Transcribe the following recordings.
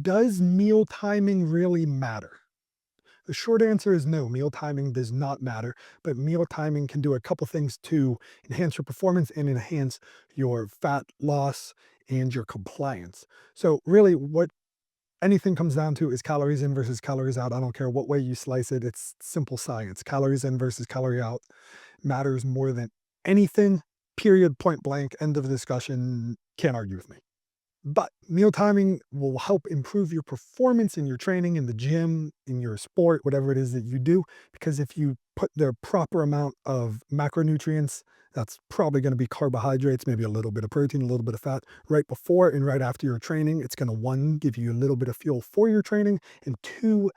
Does meal timing really matter? The short answer is no, meal timing does not matter, but meal timing can do a couple things to enhance your performance and enhance your fat loss and your compliance. So, really, what anything comes down to is calories in versus calories out. I don't care what way you slice it, it's simple science. Calories in versus calorie out matters more than anything, period, point blank, end of discussion. Can't argue with me. But meal timing will help improve your performance in your training, in the gym, in your sport, whatever it is that you do. Because if you put the proper amount of macronutrients, that's probably going to be carbohydrates, maybe a little bit of protein, a little bit of fat, right before and right after your training. It's going to, one, give you a little bit of fuel for your training, and two,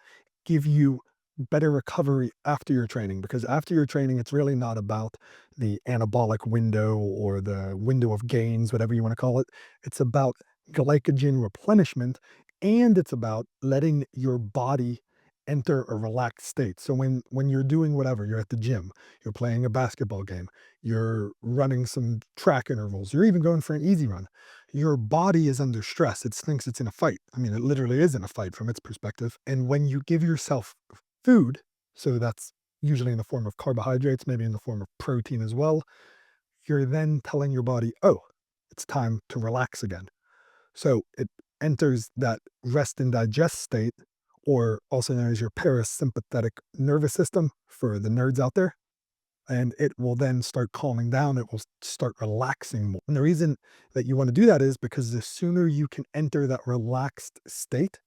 give you better recovery after your training. Because after your training, it's really not about the anabolic window or the window of gains, whatever you want to call it. It's about glycogen replenishment, and it's about letting your body enter a relaxed state. So when you're doing whatever, you're at the gym, you're playing a basketball game, you're running some track intervals, you're even going for an easy run, your body is under stress. It thinks it's in a fight. I mean, it literally is in a fight from its perspective. And when you give yourself food, so that's usually in the form of carbohydrates, maybe in the form of protein as well, you're then telling your body, oh, it's time to relax again. So it enters that rest and digest state, or also known as your parasympathetic nervous system for the nerds out there. And it will then start calming down. It will start relaxing more. And the reason that you want to do that is because the sooner you can enter that relaxed state,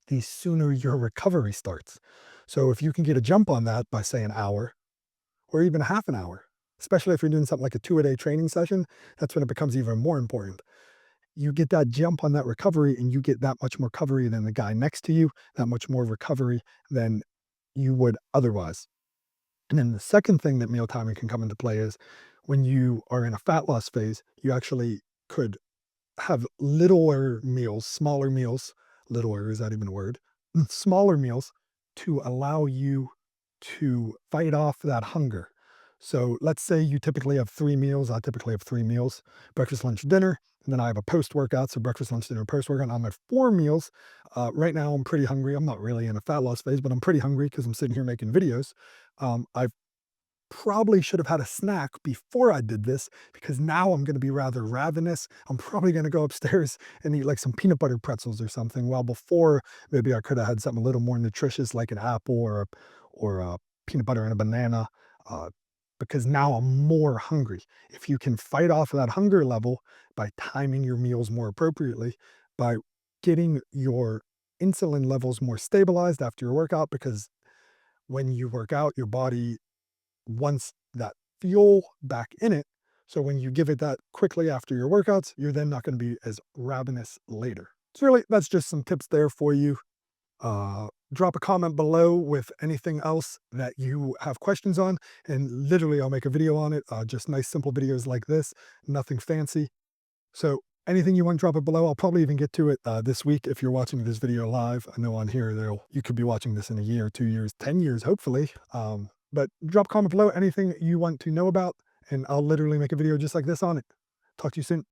the sooner your recovery starts. So if you can get a jump on that by, say, an hour or even a half an hour, especially if you're doing something like a 2-a-day training session, that's when it becomes even more important. You get that jump on that recovery, and you get that much more recovery than the guy next to you, that much more recovery than you would otherwise. And then the second thing that meal timing can come into play is when you are in a fat loss phase, you actually could have littler meals, smaller meals. Littler, is that even a word? Smaller meals to allow you to fight off that hunger. So let's say you typically have 3 meals. I typically have 3 meals: breakfast, lunch, dinner. And then I have a post workout. So breakfast, lunch, dinner, post workout. I'm at 4 meals. Right now, I'm pretty hungry. I'm not really in a fat loss phase, but I'm pretty hungry because I'm sitting here making videos. I've probably should have had a snack before I did this, because now I'm gonna be rather ravenous. I'm probably gonna go upstairs and eat like some peanut butter pretzels or something, while before maybe I could have had something a little more nutritious like an apple or a peanut butter and a banana, uh, because now I'm more hungry. If you can fight off that hunger level by timing your meals more appropriately, by getting your insulin levels more stabilized after your workout, because when you work out, your body wants that fuel back in it. So when you give it that quickly after your workouts, you're then not going to be as ravenous later. So really, that's just some tips there for you. Drop a comment below with anything else that you have questions on, and literally I'll make a video on it. Just nice, simple videos like this, nothing fancy. So anything you want, drop it below. I'll probably even get to it this week if you're watching this video live. I know on here you could be watching this in a year, 2 years, 10 years, hopefully. But drop a comment below anything you want to know about, and I'll literally make a video just like this on it. Talk to you soon.